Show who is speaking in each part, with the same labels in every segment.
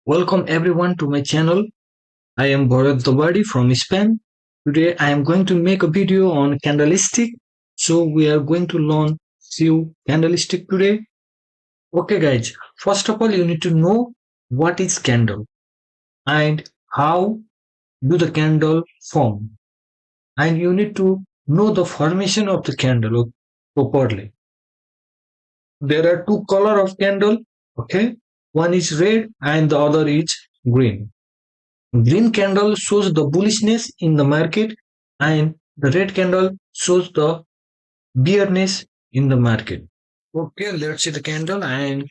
Speaker 1: Welcome everyone to my channel. I am Bharat Dawadi from Spain. Today I am going to make a video on candlestick. So we are going to learn few candlestick today. Okay guys, first of all you need to know what is candle and how do the candle form. And you need to know the formation of the candle properly. There are two color of candle, okay? One is red and the other is green. Green candle shows the bullishness in the market and the red candle shows the bearish in the market. Okay, let's see the candle and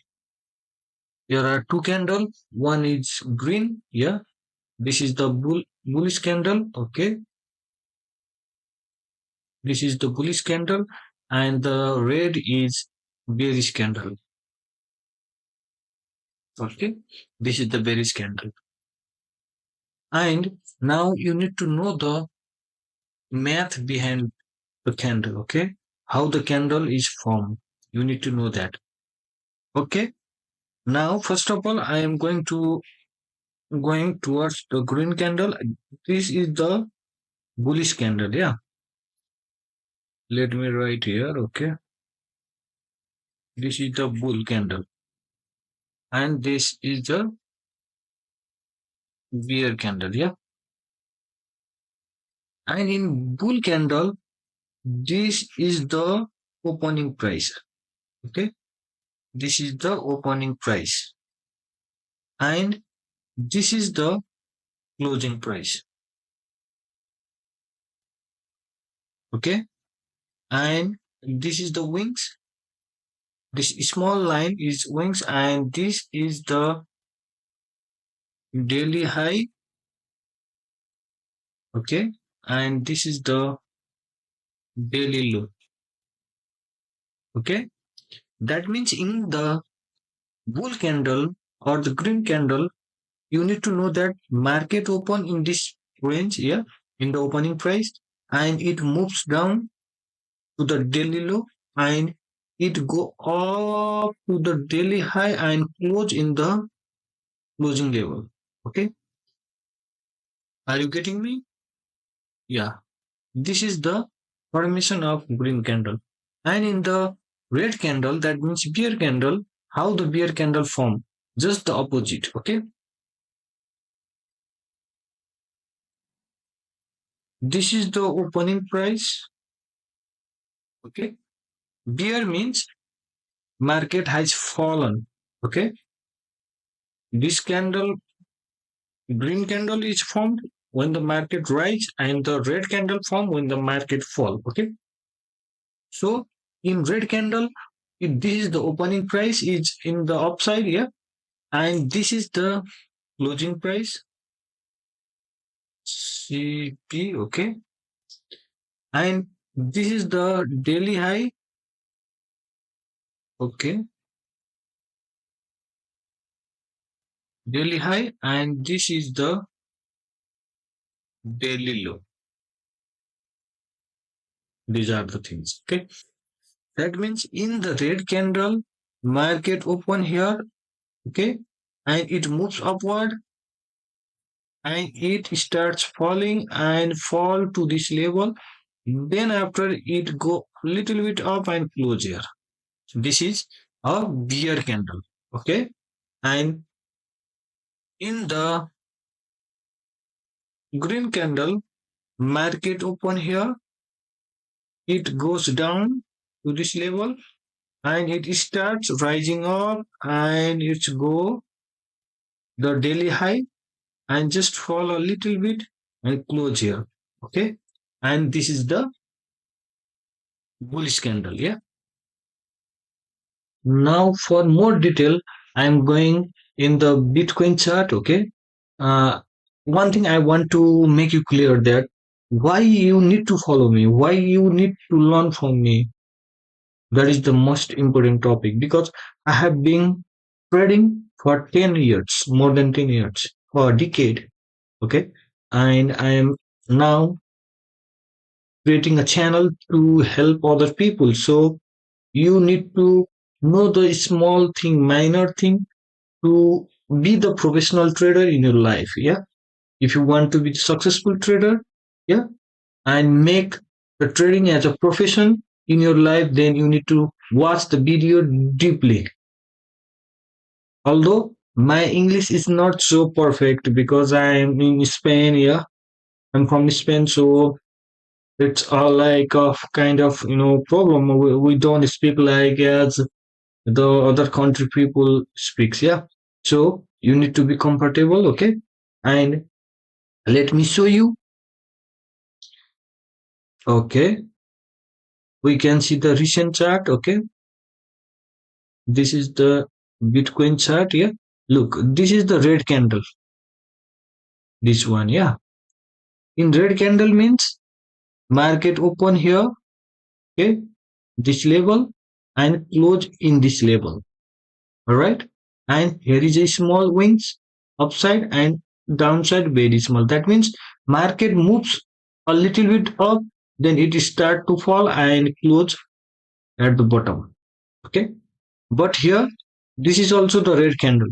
Speaker 1: there are two candle. One is green, yeah. This is the bullish candle, okay. This is the bullish candle and the red is bearish candle. Okay, this is the bearish candle. And now you need to know the math behind the candle, okay? How the candle is formed. You need to know that. Okay. Now, first of all, I am going towards the green candle. This is the bullish candle. Yeah. Let me write here. Okay. This is the bull candle. And this is the bear candle. Yeah. And in bull candle, this is the opening price. Okay. This is the opening price. And this is the closing price. Okay. And this is the wings. This small line is wings and this is the daily high. Okay. And this is the daily low. Okay. That means in the bull candle or the green candle, you need to know that market open in this range here in the opening price and it moves down to the daily low and it go up to the daily high and close in the closing level. Okay. Are you getting me? Yeah. This is the formation of green candle. And in the red candle, that means bear candle, how the bear candle form? Just the opposite, okay? This is the opening price, okay? Bear means market has fallen, okay? This candle, green candle is formed when the market rise and the red candle form when the market fall, okay? So in red candle, if this is the opening price is in the upside, yeah? And this is the closing price CP, okay, and this is the daily high, okay, daily high, and this is the daily low. These are the things, okay. That means in the red candle, market open here, okay, and it moves upward and it starts falling and fall to this level. Then after it go little bit up and close here. So this is a bear candle, okay, and in the green candle, market open here, it goes down to this level and it starts rising up and it's go the daily high and just fall a little bit and close here, okay, and this is the bullish candle. Yeah, now for more detail I am going in the Bitcoin chart, okay. uh, One thing I want to make you clear that why you need to follow me, why you need to learn from me. That is the most important topic because I have been trading for 10 years, more than 10 years, for a decade. Okay. And I am now creating a channel to help other people. So you need to know the small thing, minor thing to be the professional trader in your life. Yeah, if you want to be a successful trader, yeah, and make the trading as a profession in your life, then you need to watch the video deeply. Although my English is not so perfect because I am in Spain. Yeah, I'm from Spain, so it's all like a kind of problem. We don't speak like as the other country people speaks. Yeah, so you need to be comfortable. Okay, and let me show you. Okay, we can see the recent chart. Okay, this is the Bitcoin chart. Yeah, look, this is the red candle. This one. Yeah, in red candle means market open here. Okay, this level and close in this level. All right, and here is a small wings upside and downside very small. That means market moves a little bit up, then it start to fall and close at the bottom. Okay, but here this is also the red candle,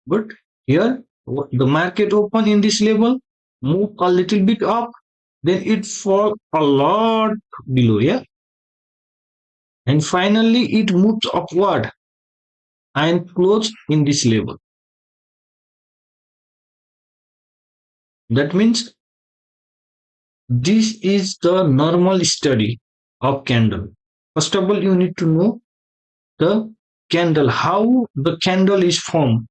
Speaker 1: but here the market open in this level, move a little bit up, then it fall a lot below. Yeah, and finally it moves upward and close in this level. That means this is the normal study of candle. First of all, you need to know the candle, how the candle is formed.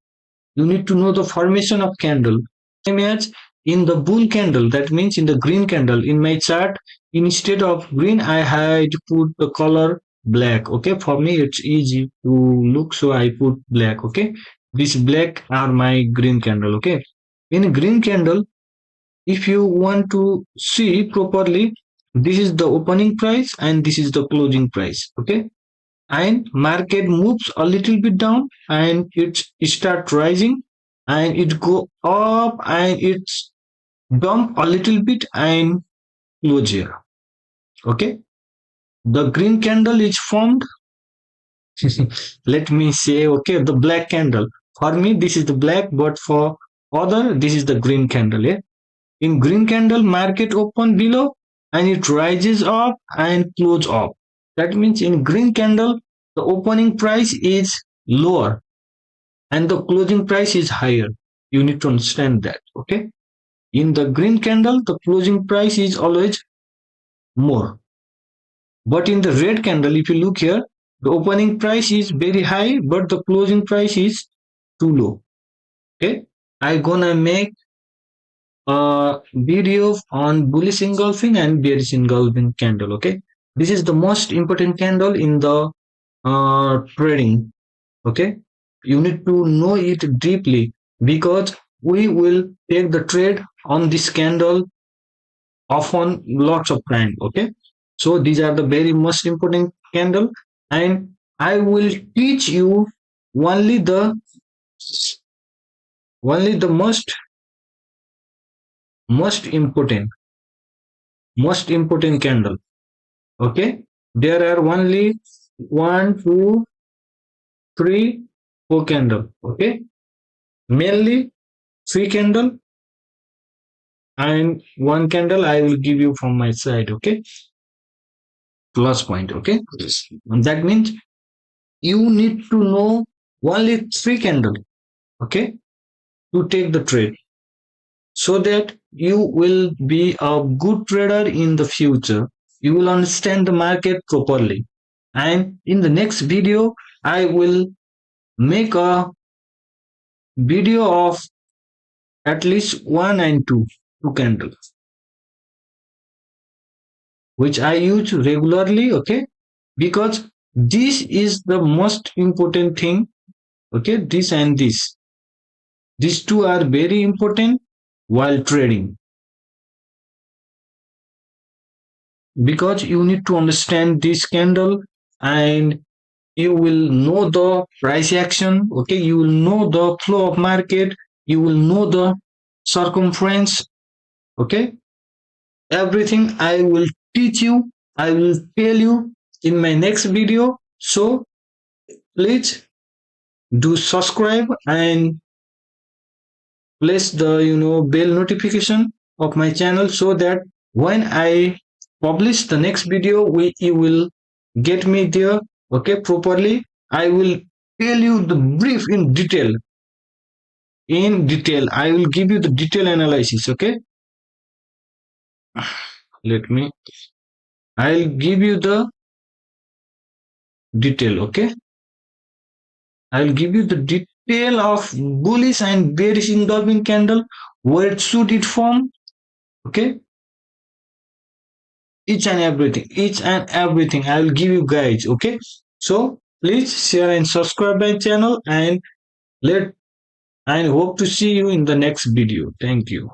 Speaker 1: You need to know the formation of candle. Same as in the bull candle, that means in the green candle. In my chart, instead of green, I had put the color black. Okay, for me it's easy to look, so I put black. Okay, this black are my green candle. Okay, in green candle, if you want to see properly, this is the opening price and this is the closing price. Okay, and market moves a little bit down and it start rising and it go up and it's dump a little bit and close here. Okay, the green candle is formed. Let me say, okay, the black candle, for me this is the black, but for other this is the green candle. Yeah, in green candle, market open below and it rises up and close up. That means in green candle, the opening price is lower and the closing price is higher. You need to understand that. Okay. In the green candle, the closing price is always more. But in the red candle, if you look here, the opening price is very high, but the closing price is too low. Okay. I gonna make video on bullish engulfing and bearish engulfing candle. Okay, this is the most important candle in the trading. Okay, you need to know it deeply because we will take the trade on this candle often lots of time. Okay, so these are the very most important candle, and I will teach you only the most important candle. Okay, there are only one, two, three, four candle. Okay, mainly three candle and one candle I will give you from my side. Okay, plus point. Okay, and that means you need to know only three candle. Okay, to take the trade so that you will be a good trader in the future. You will understand the market properly. And in the next video, I will make a video of at least one and two candles, which I use regularly. Okay, because this is the most important thing. Okay, this and this, these two are very important while trading because you need to understand this candle and you will know the price action. Okay, you will know the flow of market, you will know the circumference. Okay, everything I will teach you, I will tell you in my next video. So please do subscribe and place the bell notification of my channel, so that when I publish the next video, you will get me there. Okay, properly. I will tell you the brief in detail. I will give you the detail analysis. Okay, let me. I'll give you the detail. Okay, I'll give you the detail of bullish and bearish engulfing candle. Where should it form? Okay, each and everything I will give you guys. Okay, so please share and subscribe my channel, and let and hope to see you in the next video. Thank you.